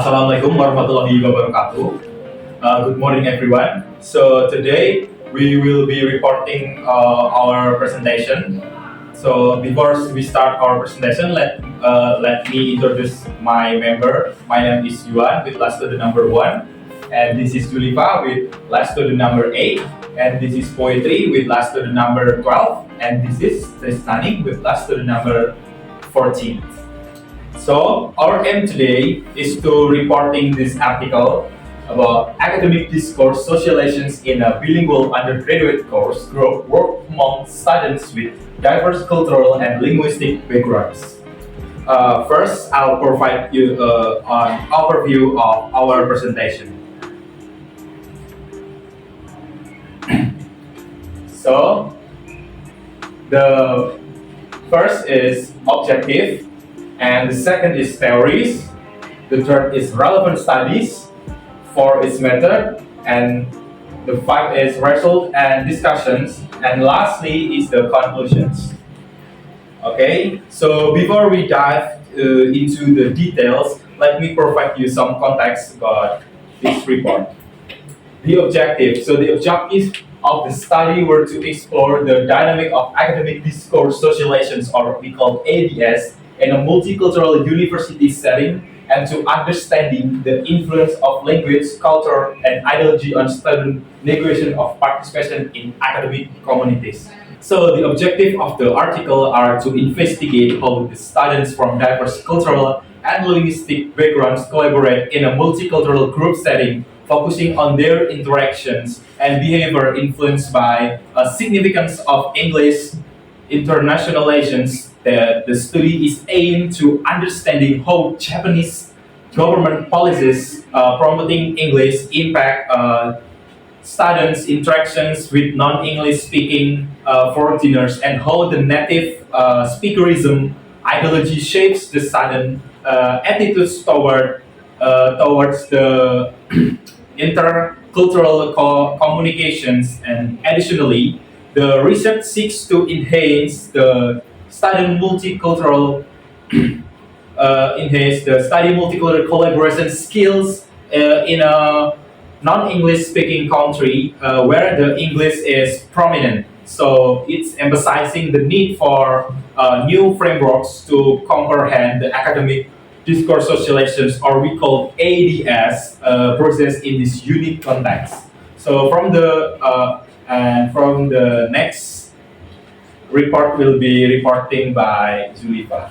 Assalamualaikum warahmatullahi wabarakatuh. Good morning, everyone. So today we will be reporting our presentation. So before we start our presentation, let me introduce my member. My name is Yuan with last to the number 1, and this is Julipa with last to the number 8, and this is Poetry with last to the number 12, and this is Tristani with last to the number 14. So our aim today is to reporting this article about academic discourse socializations in a bilingual undergraduate course group work among students with diverse cultural and linguistic backgrounds. First, I'll provide you an overview of our presentation. So, the first is objective, and the second is theories, the third is relevant studies, four is method, and the five is result and discussions, and lastly is the conclusions. Okay, so before we dive into the details, let me provide you some context about this report. The objective. So the objective of the study were to explore the dynamic of academic discourse socializations, or what we call ADS, in a multicultural university setting, and to understanding the influence of language, culture, and ideology on student negotiation of participation in academic communities. So the objective of the article are to investigate how the students from diverse cultural and linguistic backgrounds collaborate in a multicultural group setting, focusing on their interactions and behavior influenced by a significance of English internationalizations. The study is aimed to understanding how Japanese government policies promoting English impact students' interactions with non-English speaking foreigners, and how the native speakerism ideology shapes the student attitudes towards the intercultural communications. And additionally, the research seeks to enhance the student multicultural enhance the study multicultural collaboration skills in a non-English speaking country where the English is prominent. So it's emphasizing the need for new frameworks to comprehend the academic discourse socializations, or we call ADS, process in this unique context. So from the next report will be reporting by Zulifa.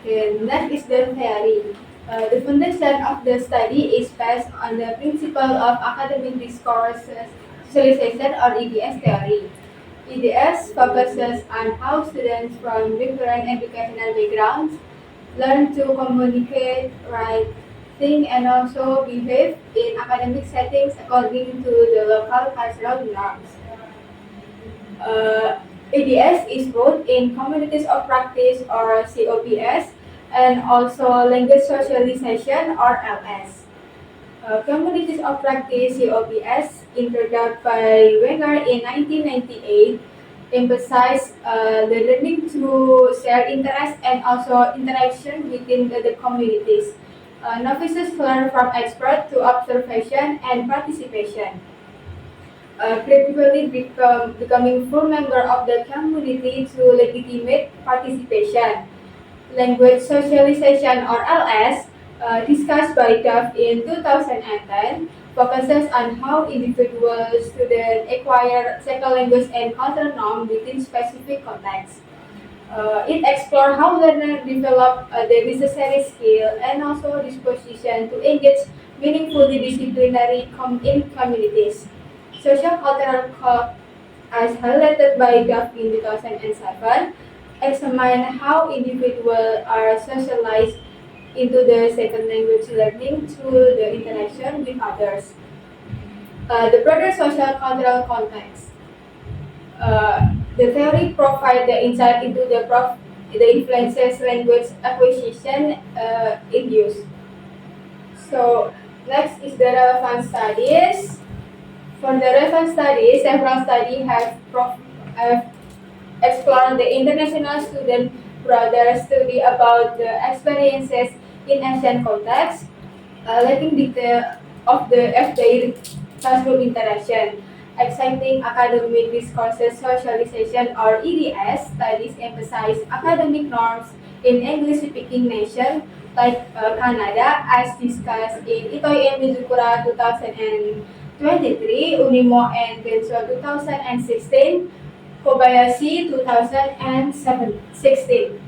Okay, next is the theory. The foundation of the study is based on the principle of academic discourse socialization, or EDS theory. EDS focuses on how students from different educational backgrounds learn to communicate, write, think, and also behave in academic settings according to the local cultural norms. EDS is both in communities of practice, or COPS, and also language socialization, or LS. Communities of Practice (COPS), introduced by Wenger in 1998, emphasize the learning to share interests and also interaction within the communities. Novices learn from expert to observation and participation. Gradually becoming full member of the community through legitimate participation. Language socialization, or LS, discussed by Duff in 2010, focuses on how individual students acquire second language and cultural norms within specific contexts. It explores how learners develop the necessary skill and also disposition to engage meaningfully disciplinary in communities. Social cultural as highlighted by Duff in 2007, examine how individuals are socialized into the second language learning through the interaction with others. The broader social cultural context. The theory provides the insight into the influences language acquisition induce. So next is the relevant studies. For the relevant studies, several studies have explored the international student broader study about the experiences in Asian context, letting detail of their classroom interaction. Exciting academic discourses socialization or EDS studies emphasize academic norms in English-speaking nations like Canada, as discussed in Itoy and Mizukura 2023, Unimo and Bensua 2016, Kobayashi 2016.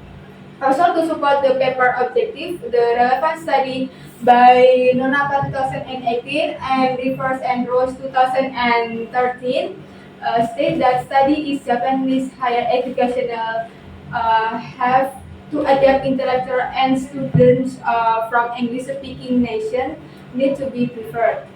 Also, to support the paper objective, the relevant study by Nonaka 2018 and Rivers and Rose 2013 state that study is Japanese higher educational have to adapt intellectual and students from English-speaking nation need to be preferred.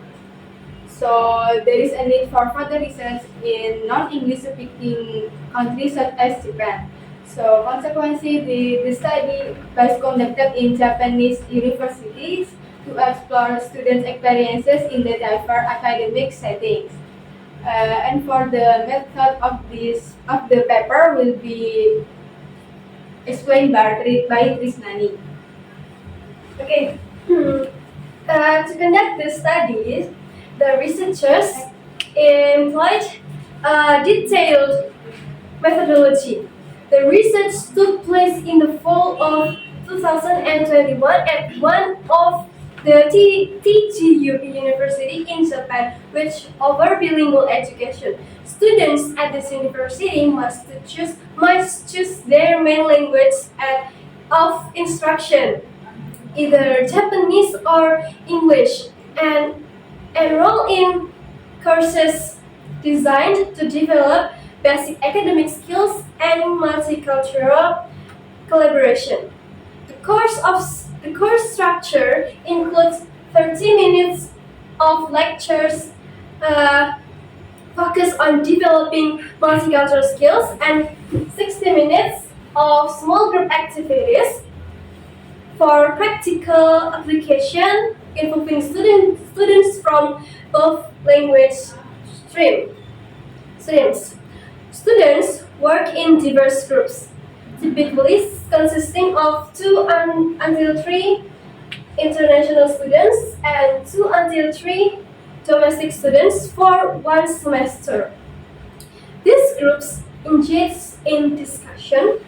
So there is a need for further research in non-English speaking countries such as Japan. So consequently, the study was conducted in Japanese universities to explore students' experiences in the diverse academic settings. And for the method of the paper will be explained by Trisnani. Okay. To conduct the studies, the researchers employed a detailed methodology. The research took place in the fall of 2021 at one of the TGU University in Japan, which offers bilingual education. Students at this university must choose their main language of instruction, either Japanese or English, and enroll in courses designed to develop basic academic skills and multicultural collaboration. The course structure includes 30 minutes of lectures focused on developing multicultural skills and 60 minutes of small group activities for practical application involving students from both language streams. Students work in diverse groups, typically consisting of 2 until 3 international students and 2 until 3 domestic students for one semester. These groups engage in discussion,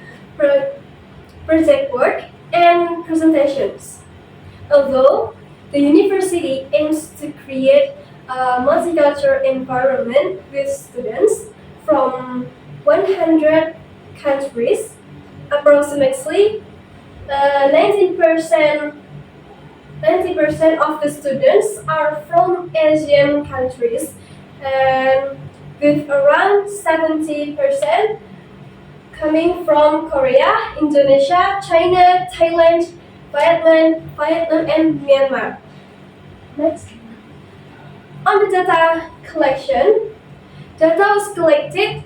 project work, and presentations. Although the university aims to create a multicultural environment with students from 100 countries, approximately 90% of the students are from Asian countries, and with around 70% coming from Korea, Indonesia, China, Thailand, Vietnam, and Myanmar. Next. On the data collection, data was collected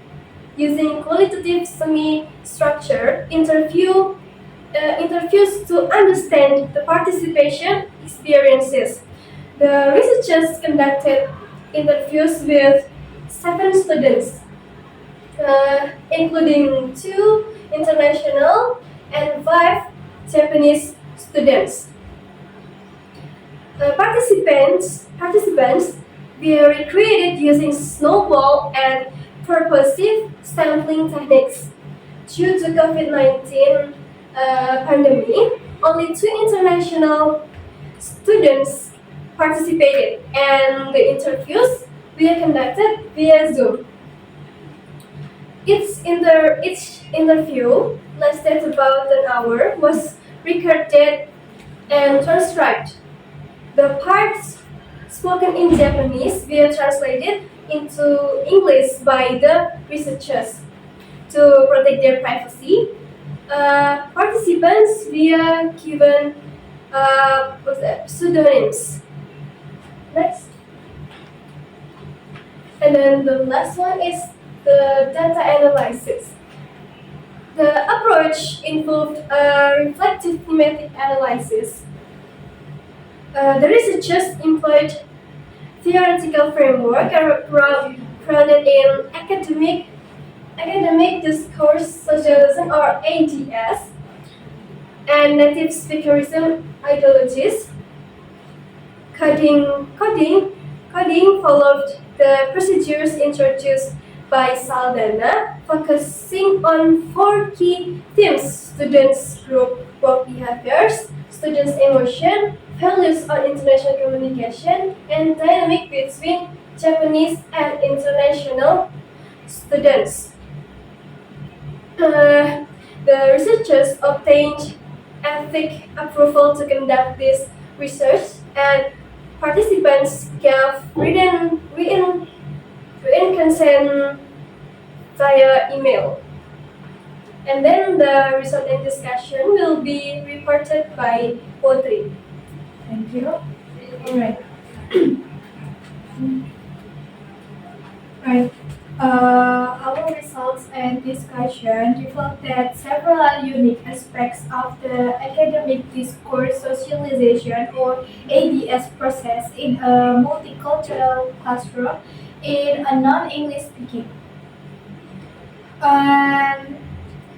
using qualitative semi-structured interviews to understand the participation experiences. The researchers conducted interviews with 7 students, including 2 international and 5 Japanese students. Participants were recruited using snowball and purposive sampling techniques. Due to COVID-19 pandemic, only 2 international students participated, and the interviews were conducted via Zoom. Each interview, lasted about an hour, was recorded and transcribed. The parts spoken in Japanese were translated into English by the researchers. To protect their privacy, participants were given pseudonyms. Next. And then the last one is the data analysis. The approach involved a reflective thematic analysis. The researchers employed theoretical framework grounded in academic discourse socialism or ADS and native speakerism ideologies. Coding followed the procedures introduced by Saldana, focusing on four key themes: students' group work behaviors, students' emotion, values on international communication, and dynamic between Japanese and international students. The researchers obtained ethic approval to conduct this research, and participants gave written consent via email. And then the result and discussion will be reported by Potri. Thank you. Alright. Right. Our results and discussion revealed that several unique aspects of the academic discourse socialization or ADS process in a multicultural classroom in a non-English speaking. And,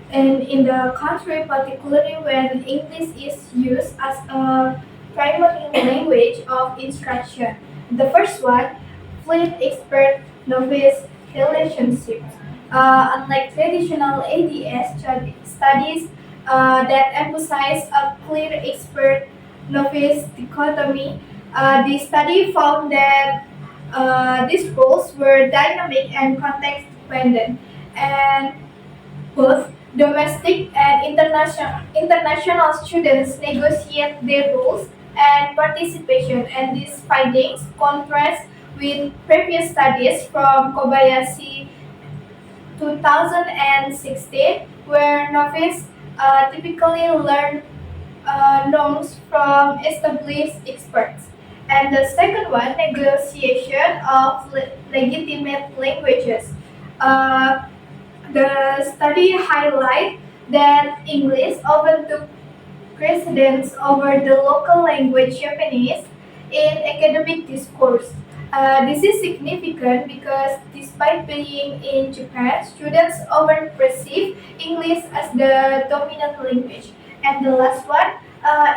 and in the country, particularly when English is used as a primary language of instruction. The first one, fluid expert novice relationships. Unlike traditional ADS studies that emphasize a clear expert novice dichotomy, the study found that these roles were dynamic and context dependent, and both domestic and international students negotiate their roles and participation, and these findings contrast with previous studies from Kobayashi 2016, where novices typically learn norms from established experts. And the second one, negotiation of legitimate languages. Uh, the study highlight that English often took precedence over the local language Japanese in academic discourse. This is significant because despite being in Japan, students often perceive English as the dominant language. And the last one,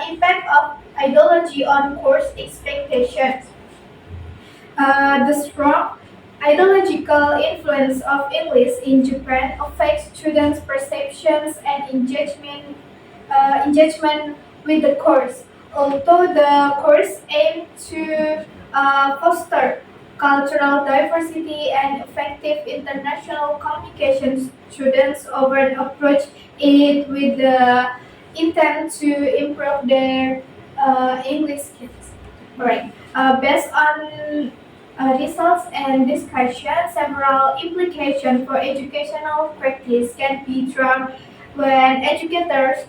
impact of ideology on course expectations. The strong ideological influence of English in Japan affects students' perceptions and engagement with the course. Although the course aims to foster cultural diversity and effective international communication, students often approach it with the intent to improve their English skills. Alright. Based on results and discussion, several implications for educational practice can be drawn when educators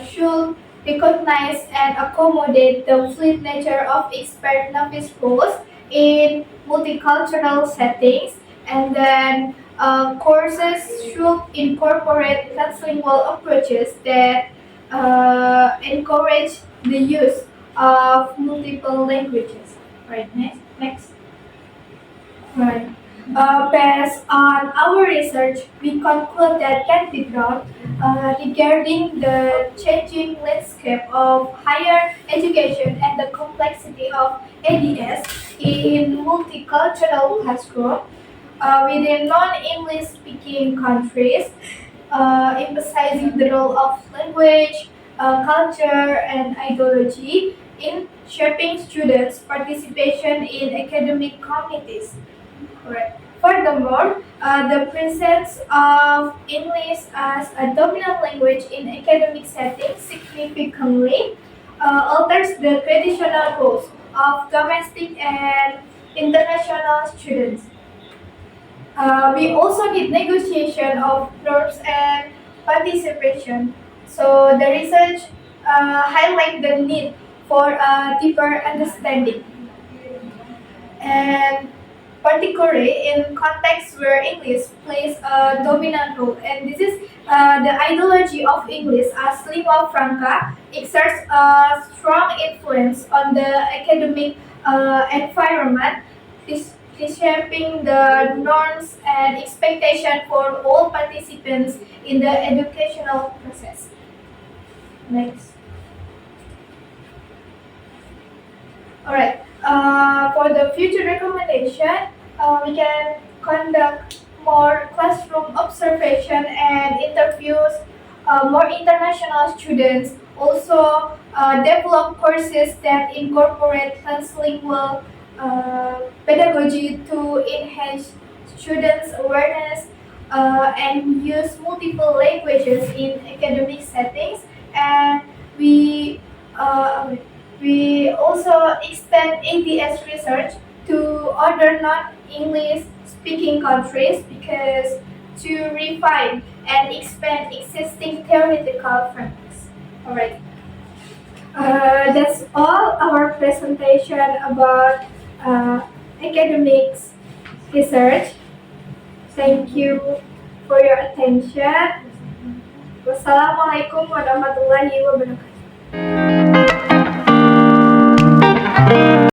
should recognize and accommodate the fluid nature of expert novice roles in multicultural settings, and then courses should incorporate translingual approaches that encourage the use of multiple languages. Right, next. Right. Based on our research, we conclude that can be drawn regarding the changing landscape of higher education and the complexity of ADS in multicultural classroom within non-English speaking countries, emphasizing the role of language, culture, and ideology in shaping students' participation in academic communities. Correct. Furthermore, the presence of English as a dominant language in academic settings significantly alters the traditional roles of domestic and international students. We also need negotiation of norms and participation. So the research highlight the need for a deeper understanding, and particularly in contexts where English plays a dominant role. And this is the ideology of English as lingua franca exerts a strong influence on the academic environment, reshaping the norms and expectation for all participants in the educational process. Next. Alright. For the future recommendation, we can conduct more classroom observation and interviews more international students. Also, develop courses that incorporate translingual pedagogy to enhance students' awareness and use multiple languages in academic settings. And we uh, we also extend ADS research to other non-English speaking countries because to refine and expand existing theoretical frameworks. Alright. That's all our presentation about academics research. Thank you for your attention. Wassalamualaikum warahmatullahi wabarakatuh.